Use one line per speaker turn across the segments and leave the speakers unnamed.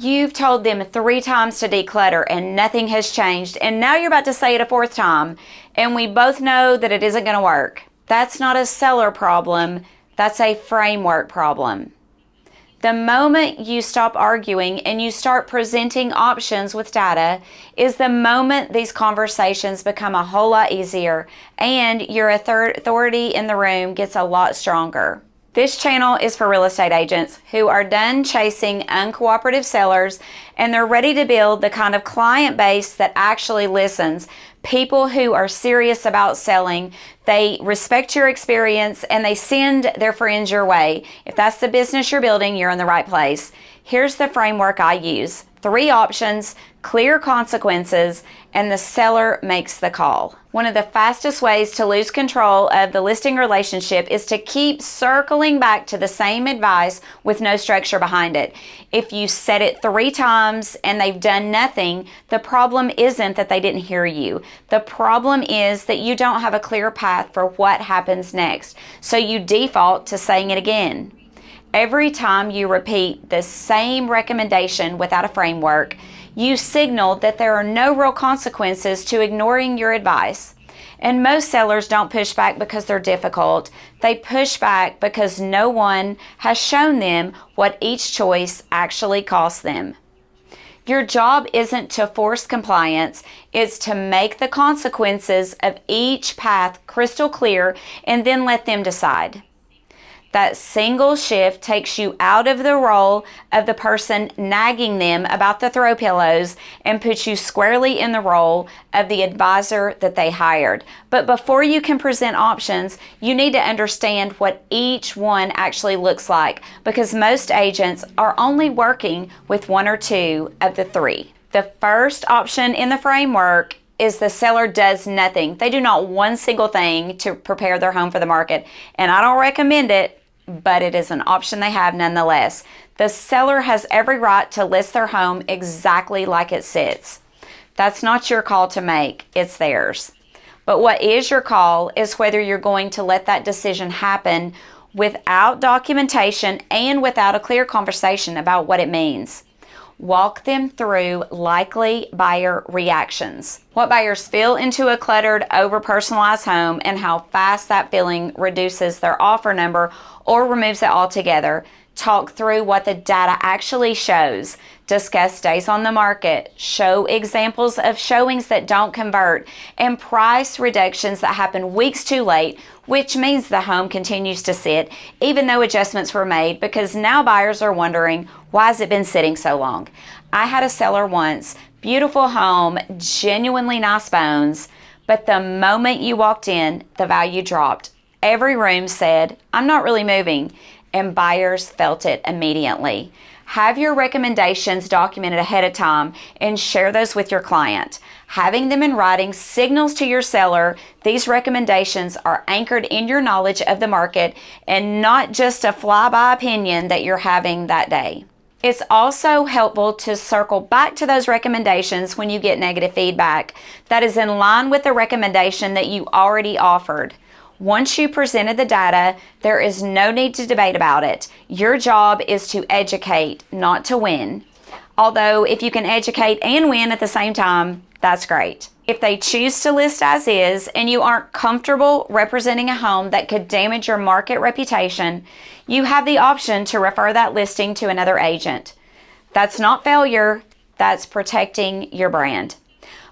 You've told them 3 times to declutter and nothing has changed, and now you're about to say it a 4th time, and we both know that it isn't going to work. That's not a seller problem, that's a framework problem. The moment you stop arguing and you start presenting options with data is the moment these conversations become a whole lot easier and your authority in the room gets a lot stronger. This channel is for real estate agents who are done chasing uncooperative sellers and they're ready to build the kind of client base that actually listens. People who are serious about selling, they respect your experience and they send their friends your way. If that's the business you're building, you're in the right place. Here's the framework I use. 3 options, clear consequences, and the seller makes the call. One of the fastest ways to lose control of the listing relationship is to keep circling back to the same advice with no structure behind it. If you said it 3 times and they've done nothing, the problem isn't that they didn't hear you. The problem is that you don't have a clear path for what happens next. So you default to saying it again. Every time you repeat the same recommendation without a framework, you signal that there are no real consequences to ignoring your advice. And most sellers don't push back because they're difficult. They push back because no one has shown them what each choice actually costs them. Your job isn't to force compliance, it's to make the consequences of each path crystal clear and then let them decide. That single shift takes you out of the role of the person nagging them about the throw pillows and puts you squarely in the role of the advisor that they hired. But before you can present options, you need to understand what each one actually looks like, because most agents are only working with 1 or 2 of the 3. The first option in the framework is the seller does nothing. They do not one single thing to prepare their home for the market. And I don't recommend it, but it is an option they have nonetheless. The seller has every right to list their home exactly like it sits. That's not your call to make, it's theirs. But what is your call is whether you're going to let that decision happen without documentation and without a clear conversation about what it means. Walk them through likely buyer reactions. What buyers feel into a cluttered, over-personalized home and how fast that feeling reduces their offer number or removes it altogether. Talk through what the data actually shows. Discuss days on the market. Show examples of showings that don't convert and price reductions that happen weeks too late, which means the home continues to sit even though adjustments were made, because now buyers are wondering, why has it been sitting so long? I had a seller once, beautiful home, genuinely nice bones, but the moment you walked in, the value dropped. Every room said, I'm not really moving, and buyers felt it immediately. Have your recommendations documented ahead of time and share those with your client. Having them in writing signals to your seller these recommendations are anchored in your knowledge of the market and not just a fly-by opinion that you're having that day. It's also helpful to circle back to those recommendations when you get negative feedback that is in line with the recommendation that you already offered. Once you presented the data, there is no need to debate about it. Your job is to educate, not to win. Although if you can educate and win at the same time, that's great. If they choose to list as is and you aren't comfortable representing a home that could damage your market reputation, you have the option to refer that listing to another agent. That's not failure, that's protecting your brand.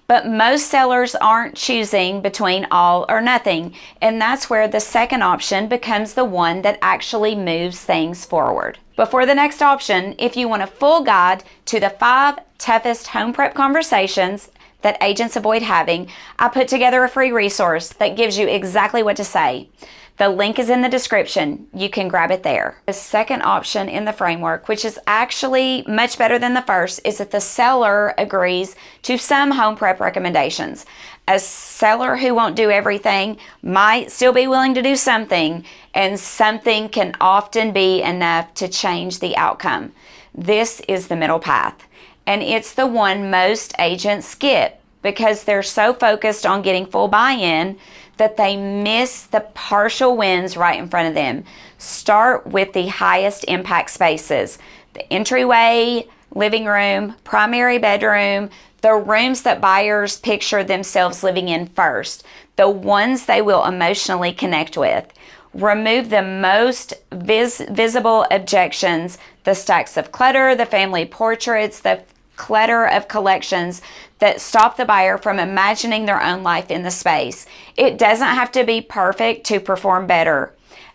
But most sellers aren't choosing between all or nothing, and that's where the second option becomes the one that actually moves things forward. Before the next option, if you want a full guide to the 5 toughest home prep conversations that agents avoid having, I put together a free resource that gives you exactly what to say. The link is in the description. You can grab it there. The second option in the framework, which is actually much better than the first, is that the seller agrees to some home prep recommendations. A seller who won't do everything might still be willing to do something, and something can often be enough to change the outcome. This is the middle path, and it's the one most agents skip because they're so focused on getting full buy-in that they miss the partial wins right in front of them. Start with the highest impact spaces. The entryway, living room, primary bedroom, the rooms that buyers picture themselves living in first, the ones they will emotionally connect with. Remove the most visible objections, the stacks of clutter, the family portraits, the clutter of collections that stop the buyer from imagining their own life in the space. It doesn't have to be perfect to perform better.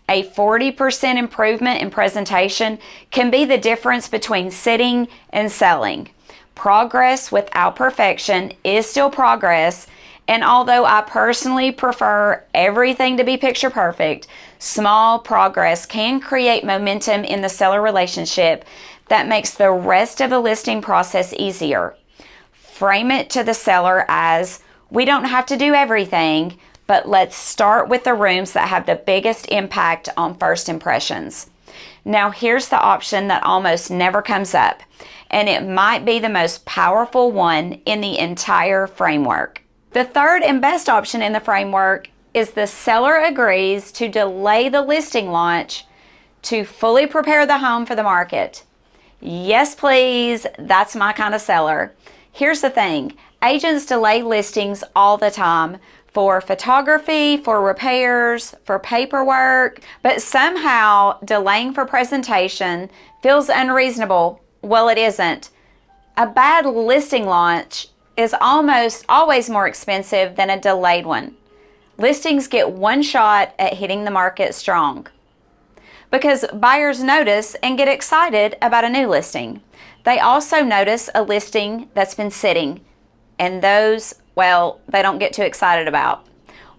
A 40% improvement in presentation can be the difference between sitting and selling. Progress without perfection is still progress, and although I personally prefer everything to be picture perfect, small progress can create momentum in the seller relationship that makes the rest of the listing process easier. Frame it to the seller as, we don't have to do everything, but let's start with the rooms that have the biggest impact on first impressions. Now here's the option that almost never comes up, and it might be the most powerful one in the entire framework. The third and best option in the framework is the seller agrees to delay the listing launch to fully prepare the home for the market. Yes, please, that's my kind of seller. Here's the thing, agents delay listings all the time for photography, for repairs, for paperwork, but somehow delaying for presentation feels unreasonable. Well, it isn't. A bad listing launch is almost always more expensive than a delayed one. Listings get one shot at hitting the market strong because buyers notice and get excited about a new listing. They also notice a listing that's been sitting, and those, well, they don't get too excited about.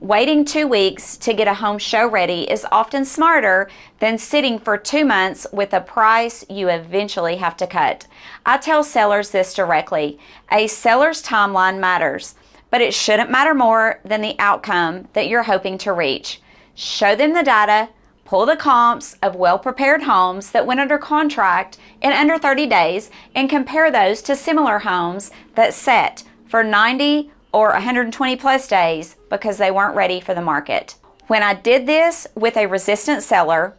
Waiting 2 weeks to get a home show ready is often smarter than sitting for 2 months with a price you eventually have to cut. I tell sellers this directly. A seller's timeline matters, but it shouldn't matter more than the outcome that you're hoping to reach. Show them the data, pull the comps of well-prepared homes that went under contract in under 30 days, and compare those to similar homes that sat for 90 or 120 plus days because they weren't ready for the market. When I did this with a resistant seller,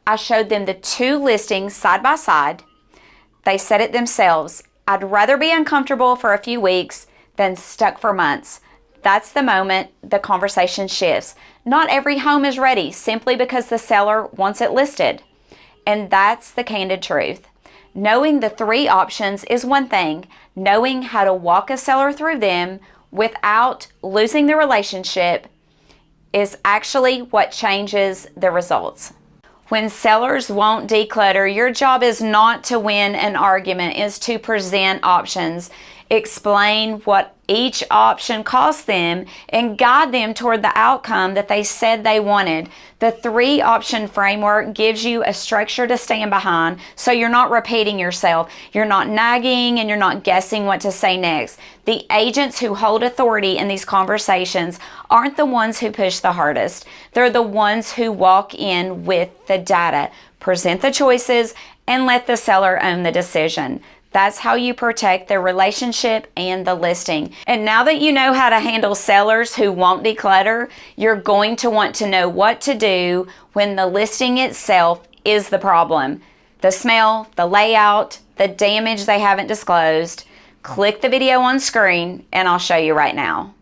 I showed them the 2 listings side by side. They said it themselves. I'd rather be uncomfortable for a few weeks than stuck for months. That's the moment the conversation shifts. Not every home is ready simply because the seller wants it listed. And that's the candid truth. Knowing the 3 options is one thing. Knowing how to walk a seller through them without losing the relationship is actually what changes the results. When sellers won't declutter, your job is not to win an argument, is to present options, explain what each option costs them, and guide them toward the outcome that they said they wanted. The 3 option framework gives you a structure to stand behind so you're not repeating yourself, you're not nagging, and you're not guessing what to say next. The agents who hold authority in these conversations aren't the ones who push the hardest. They're the ones who walk in with the data, present the choices, and let the seller own the decision. That's how you protect their relationship and the listing. And now that you know how to handle sellers who won't declutter, you're going to want to know what to do when the listing itself is the problem. The smell, the layout, the damage they haven't disclosed. Click the video on screen and I'll show you right now.